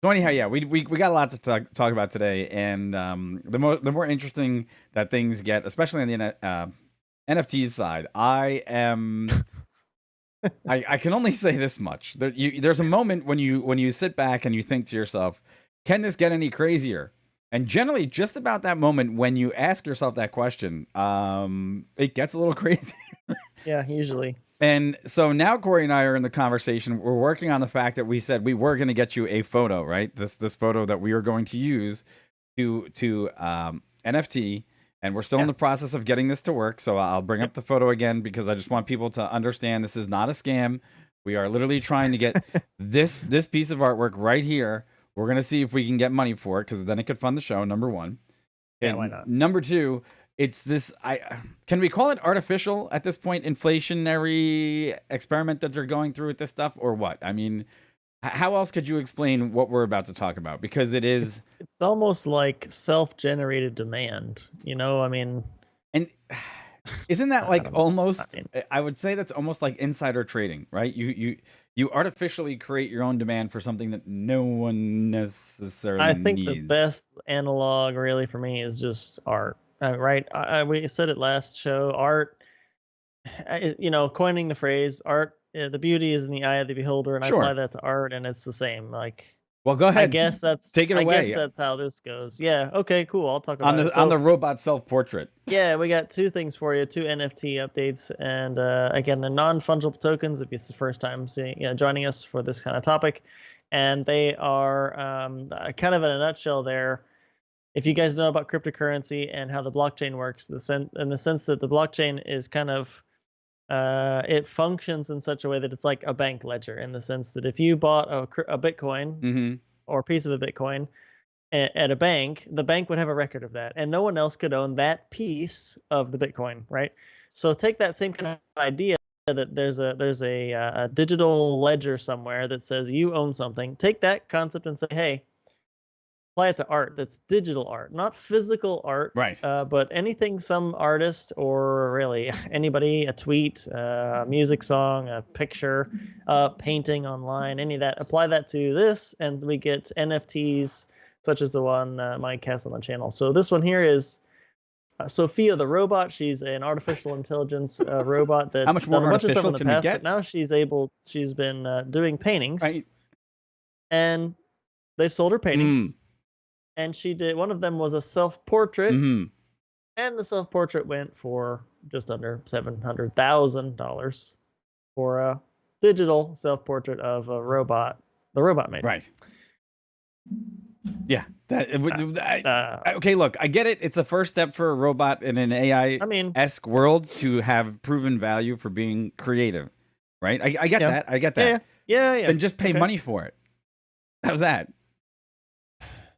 So anyhow, yeah, we got a lot to talk about today, and the more interesting that things get, especially on the NFTs side, I can only say this much. There's a moment when you sit back and you think to yourself, can this get any crazier? And generally, just about that moment when you ask yourself that question, it gets a little crazy. Yeah, usually. And so now Corey and I are in the conversation. We're working on the fact that we said we were going to get you a photo, right? This photo that we are going to use to NFT, and we're still in Yeah. the process of getting this to work. So I'll bring up Yep. the photo again because I just want people to understand this is not a scam. We are literally trying to get this piece of artwork right here. We're gonna see if we can get money for it because then it could fund the show. Number one. Yeah, why And not? number two, it's this. I can we call it artificial at this point? Inflationary experiment that they're going through with this stuff, or what? I mean, how else could you explain what we're about to talk about? Because it is, It's almost like self-generated demand, I mean, and isn't that I like don't know. I almost? mean, I would say that's almost like insider trading, right? You artificially create your own demand for something that no one necessarily I think the needs. best analog really for me is just art. Right? We said it last show. Art, coining the phrase art, the beauty is in the eye of the beholder, and I apply Sure. that to art, and it's the same. Well, go I ahead. guess that's Take it I guess away that's how this goes. Yeah. Okay. Cool. I'll talk on about it. the So robot self portrait. yeah, we got two things for you, two NFT updates, and again, they're non-fungible tokens. If it's the first time joining us for this kind of topic, and they are kind of in a nutshell. There, if you guys know about cryptocurrency and how the blockchain works, in the sense that the blockchain is kind of it functions in such a way that it's like a bank ledger, in the sense that if you bought a Bitcoin Mm-hmm. or a piece of a Bitcoin at a bank, the bank would have a record of that, and no one else could own that piece of the Bitcoin, right? So take that same kind of idea that there's a digital ledger somewhere that says you own something. Take that concept and say, hey, apply it to art. That's digital art, not physical art, Right. but anything some artist or really anybody, a tweet, a music song, a picture, a painting online, any of that. Apply that to this, and we get NFTs such as the one Mike has on the channel. So this one here is Sophia the Robot. She's an artificial intelligence robot How that's much more done a bunch of stuff artificial in the can we past, but get? now she's been doing paintings, Right. and they've sold her Mm. paintings. And she did, one of them was a self-portrait, Mm-hmm. and the self-portrait went for just under $700,000 for a digital self-portrait of a robot the robot made. Right. Yeah. Uh, Okay, look, I get it. It's a first step for a robot in an I mean, AI-esque world to have proven value for being creative. Right? I get yeah, that. I get yeah, that. yeah, yeah. Then just pay Okay. money for it. How's that?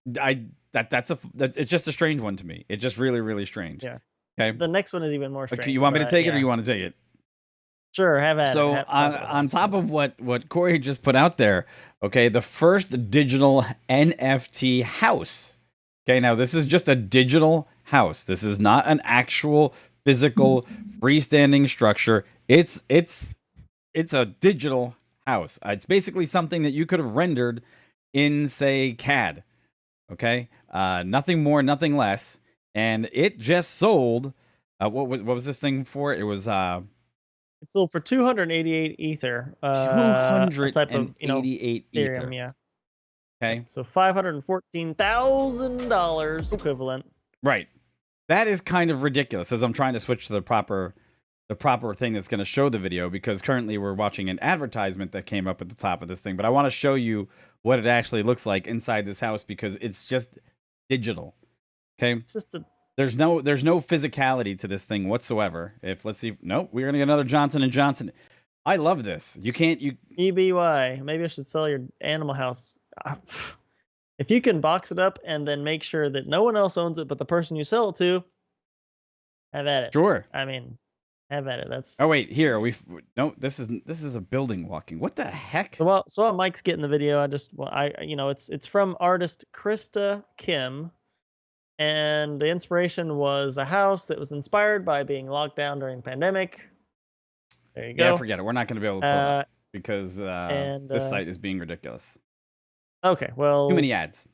It's just a strange one to me. It's just really, really strange. Yeah. Okay. The next one is even more Okay, you strange, want me to but take it or yeah. you want to take it? Sure, have at it. So Talk about on it. top of what Corey just put out there, okay, the first digital NFT house. Okay, now this is just a digital house. This is not an actual physical freestanding structure. It's a digital house. It's basically something that you could have rendered in, say, CAD. Okay, nothing more, nothing less, and it just sold. What was this thing for? It was It sold for 288 ether, a type of 288 Ethereum, ether. yeah. Yep. Okay. So $514,000 equivalent. Right. That is kind of ridiculous as I'm trying to switch to the proper thing that's going to show the video, because currently we're watching an advertisement that came up at the top of this thing, but I want to show you what it actually looks like inside this house because it's just digital. Okay? It's just a There's no physicality to this thing whatsoever. Let's see. Nope, we're going to get another Johnson and Johnson. I love this. You EBY. Maybe I should sell your animal house. If you can box it up and then make sure that no one else owns it but the person you sell it to, have at it. Sure. I mean, have at it. Oh wait, here no. This is a building walking. What the heck? So while Mike's getting the video, it's from artist Krista Kim, and the inspiration was a house that was inspired by being locked down during the pandemic. There you go. Yeah, forget it. We're not going to be able to pull it up because And this site is being ridiculous. Okay, Too well, many ads.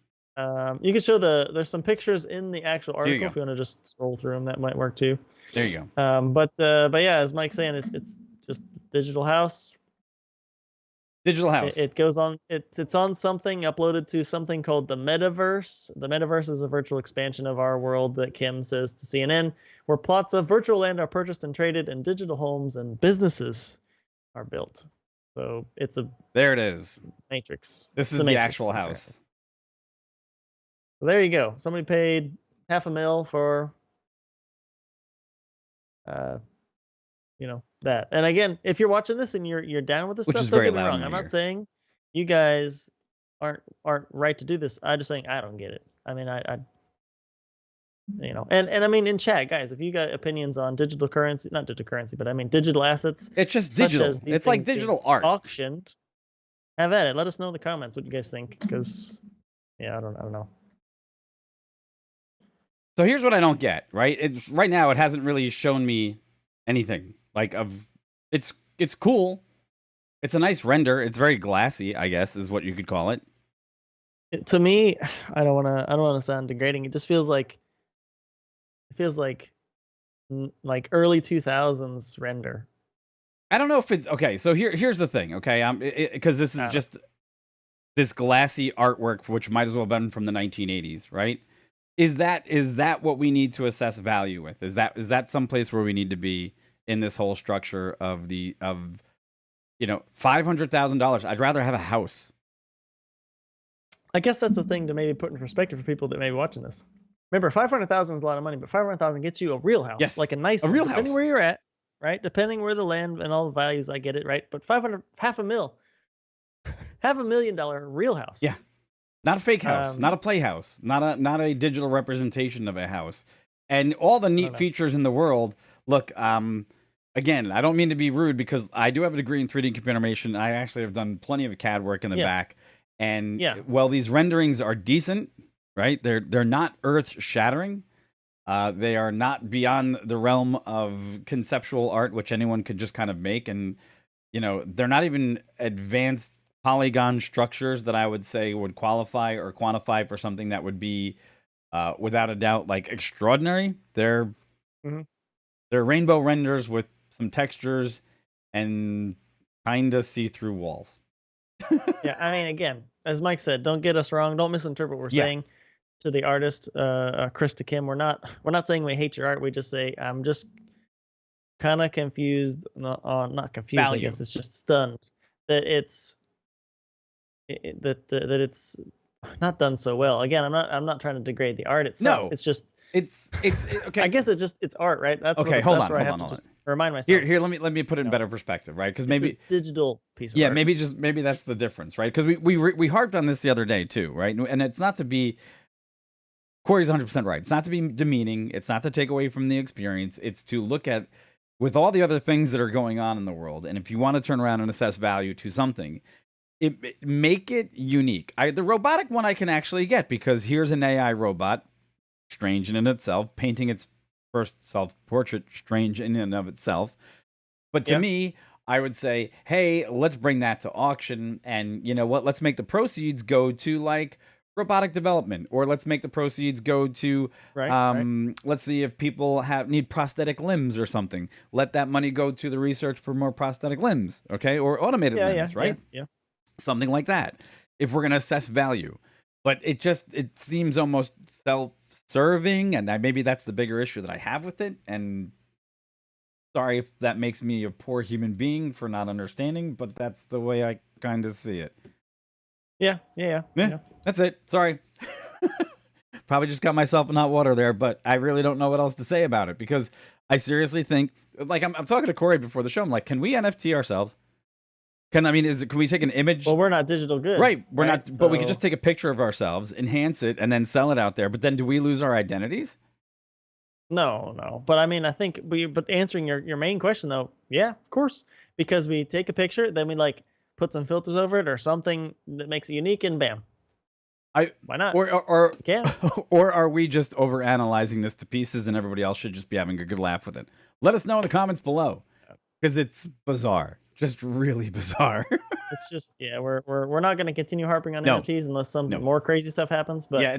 you can show there's some pictures in the actual Here you article go. if you want to just scroll through them. That might work too. There you go. But yeah, as Mike's saying, it's just digital house. Digital house. It goes on. It's on something uploaded to something called the metaverse. The metaverse is a virtual expansion of our world that Kim says to CNN, where plots of virtual land are purchased and traded, and digital homes and businesses are built. So it's a There it is. matrix. This It's is the matrix, actual apparently. house. So there you go. Somebody paid $500,000 for, that. And again, if you're watching this and you're down with this Which stuff, is don't very get me loud in wrong. my I'm not ear. saying you guys aren't right to do this. I'm just saying I don't get it. I mean, I and I mean in chat, guys, if you got opinions on digital currency, not digital currency, but I mean digital assets, It's just such digital. as these It's like things being digital art. auctioned, have at it. Let us know in the comments what you guys think, because yeah, I don't know. So here's what I don't get, right? It's right now it hasn't really shown me anything. Like it's cool. It's a nice render. It's very glassy, I guess, is what you could call it. To me, I don't want to sound degrading. It just feels like like early 2000s render. I don't know if it's okay. So here's the thing, okay? Because this is just this glassy artwork, which might as well have been from the 1980s, right? Is that what we need to assess value with? Is that someplace where we need to be in this whole structure of $500,000? I'd rather have a house. I guess that's the thing to maybe put in perspective for people that may be watching this. Remember, 500,000 is a lot of money, but 500,000 gets you a real house, Yes, like a nice a one, real depending house. where you're at, right? Depending where the land and all the values, I get it, right? But $500,000 real house. Yeah. Not a fake house, not a playhouse, not a digital representation of a house. And all the neat features in the world. Look, again, I don't mean to be rude because I do have a degree in 3D computer animation. I actually have done plenty of CAD work in the back. And while these renderings are decent, right? They're not earth-shattering. They are not beyond the realm of conceptual art, which anyone could just kind of make. And, they're not even advanced polygon structures that I would say would qualify or quantify for something that would be, without a doubt, like extraordinary. They're rainbow renders with some textures and kind of see-through walls. Yeah, I mean, again, as Mike said, don't get us wrong. Don't misinterpret what we're saying to the artist, Chris to Kim. We're not saying we hate your art. We just say I'm just kind of confused. Not confused. Value. I guess it's just stunned that it's that it's not done so well. Again, I'm not trying to degrade the art itself. No, it's just it's okay. I guess it's art, right? That's okay. Hold on. I have to just remind myself. Here, let me put it in better perspective, right? Because maybe it's a digital piece of art. maybe that's the difference, right? Because we harped on this the other day too, right? And it's not to be. Corey's 100% right. It's not to be demeaning. It's not to take away from the experience. It's to look at with all the other things that are going on in the world, and if you want to turn around and assess value to something, make it unique. The robotic one I can actually get because here's an AI robot, strange in and of itself, painting its first self-portrait, strange in and of itself. But to me, I would say, hey, let's bring that to auction, and you know what? Let's make the proceeds go to like robotic development, or let's make the proceeds go to let's see if people need prosthetic limbs or something. Let that money go to the research for more prosthetic limbs, okay, or automated limbs, right? Yeah. Something like that, if we're going to assess value. But it seems almost self-serving, and maybe that's the bigger issue that I have with it. And sorry if that makes me a poor human being for not understanding, but that's the way I kind of see it. Yeah. That's it. Sorry. Probably just got myself in hot water there, but I really don't know what else to say about it because I seriously think, like, I'm talking to Corey before the show. I'm like, can we NFT ourselves? Can we take an image? Well, we're not digital goods. Right. We're not, but we can just take a picture of ourselves, enhance it, and then sell it out there. But then do we lose our identities? No. But I mean, I think but answering your main question though, yeah, of course. Because we take a picture, then we like put some filters over it or something that makes it unique, and bam. Why not? Or or are we just over analyzing this to pieces and everybody else should just be having a good laugh with it? Let us know in the comments below. Because it's bizarre. just really bizarre. It's just we're not going to continue harping on No. NFTs unless some No. more crazy stuff happens. But Yeah,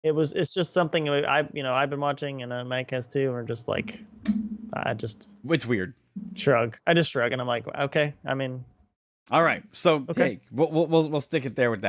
it's just something I've been watching, and Mike has too. And we're just like, it's weird. shrug. I just shrug, and I'm like, okay. I mean, All right, so Okay. hey, we'll stick it there with that.